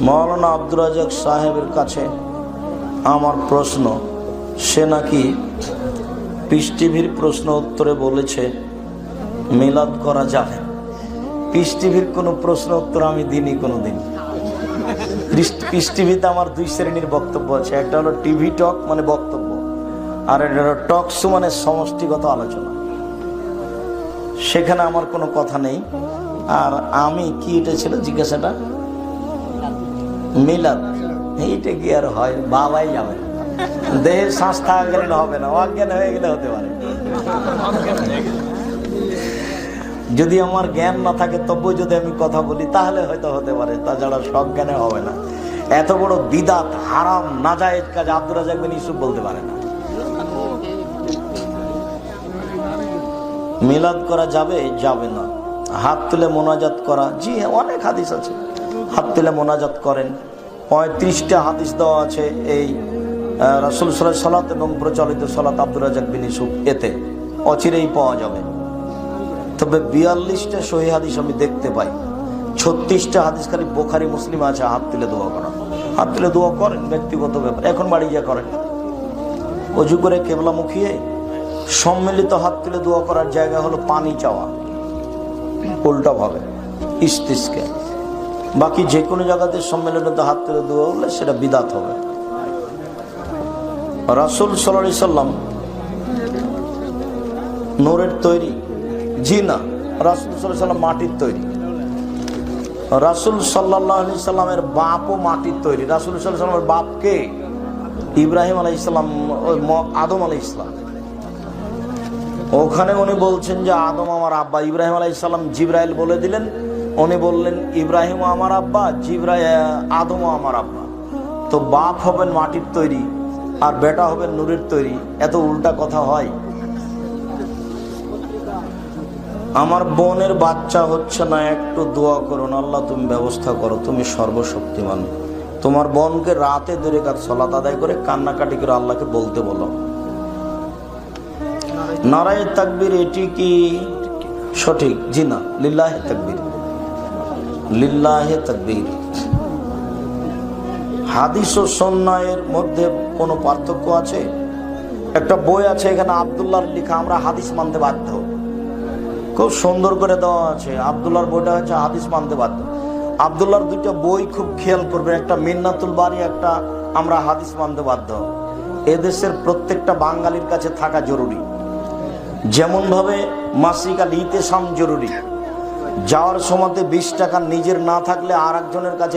মাওলানা আব্দুর রাজ্জাক সাহেবের কাছে আমার প্রশ্ন, সে নাকি পিস টিভির প্রশ্ন উত্তরে বলেছে মিলাদ করা যাবে। পিস টিভির কোনো প্রশ্ন উত্তর আমি দিইনি কোনোদিন। পিস টিভিতে আমার দুই শ্রেণীর বক্তব্য আছে, একটা হলো টিভি টক মানে বক্তব্য, আর একটা হলো টক শো মানে সমষ্টিগত আলোচনা। সেখানে আমার কোনো কথা নেই। আর আমি কি এটা ছিল জিজ্ঞাসাটা, মিলাদ, এইটা কি আর হয়? বাবাই যাবে না, দেহের শ্বাস থাকা গেলে হবে না, অজ্ঞান হয়ে গেলে হতে পারে। যদি আমার জ্ঞান না থাকে তবু যদি আমি কথা বলি তাহলে হয়তো হতে পারে, তাছাড়া সজ্ঞানে হবে না। এত বড় বিদাত হারাম নাজায়েজ কাজ আব্দুর রাজ্জাক বিন ইউসুফ বলতে পারে না। মিলাদ করা যাবে যাবে না, হাত তুলে মোনাজাত করা, জি অনেক হাদিস আছে, হাত তুলে মোনাজাত করেন। 35টা হাদিস দেওয়া আছে এই রাসূল সাল্লাল্লাহু আলাইহি সাল্লাত এবং প্রচলিত সালাত আব্দুর রাজ্জাক বিন ইউসুফ, এতে অচিরেই পাওয়া যাবে। তবে 42টা সহিহ হাদিস আমি দেখতে পাই, 36টা হাদিস খালি বুখারী মুসলিম আছে হাত তুলে দোয়া করা। হাত তুলে দোয়া করেন, ব্যক্তিগত ব্যাপার, এখন বাড়ি যা করেন। অজু করে কেবলা মুখিয়ে সম্মিলিত হাত তুলে দোয়া করার জায়গা হলো পানি চাওয়া, উল্টা ভাবে ইস্তিসকা। বাকি যে কোনো জায়গাতে সম্মিলিত হাত তুলে দোয়া হলে সেটা বিদাত হবে। রাসূল সাল্লাল্লাহু আলাইহি সাল্লাম নূরের তৈরি? জি না, রাসূল সাল্লাল্লাহু আলাইহি সাল্লাম মাটির তৈরি। রাসূল সাল্লাল্লাহু আলাইহি সাল্লামের বাপও মাটির তৈরি। রাসূল সাল্লাল্লাহু আলাইহি সাল্লামের বাপ কে? ইব্রাহিম আলাইহিস সালাম, আদম আলাইহিস সালাম। ওখানে উনি বলছেন যে আদম আমার আব্বা। ইব্রাহিম আলাইহিস সালাম জিবরাইল বলে দিলেন, উনি বললেন ইব্রাহিম আমার আব্বা, আদম আমার আব্বা। তো বাপ হবেন মাটির তৈরি আর বেটা হবেন নূরের তৈরি, এত উল্টা কথা হয়? আমার বোনের বাচ্চা হচ্ছে না, একটু দোয়া করুন, আল্লাহ তুমি ব্যবস্থা করো, তুমি সর্বশক্তিমান। তোমার বোনকে রাতে 2 রাকাত সালাত আদায় করে কান্নাকাটি করে আল্লাহকে বলতে বলো। নারায়ে তাকবীর এটি কি সঠিক? জি না, লিল্লাহে তাকবীর, লিল্লাহে তাকবীর। হাদিস ও সুন্নাহের মধ্যে কোনো পার্থক্য আছে? একটা বই আছে এখানে আব্দুল্লাহর লেখা, আমরা হাদিস মানতে বাধ্য, খুব সুন্দর করে দেওয়া আছে। আব্দুল্লাহর বইটা হচ্ছে হাদিস মানতে বাধ্য। আব্দুল্লাহর 2টা বই খুব খেয়াল করবেন, একটা মিন্নাতুল বারী, একটা আমরা হাদিস মানতে বাধ্য। এদেশের প্রত্যেকটা বাঙালির কাছে থাকা জরুরি, যেমন ভাবে মাসিক আল ইতিসাম জরুরি। যাওয়ার সময় 20 টাকা নিজের না থাকলে আর একজনের কাছে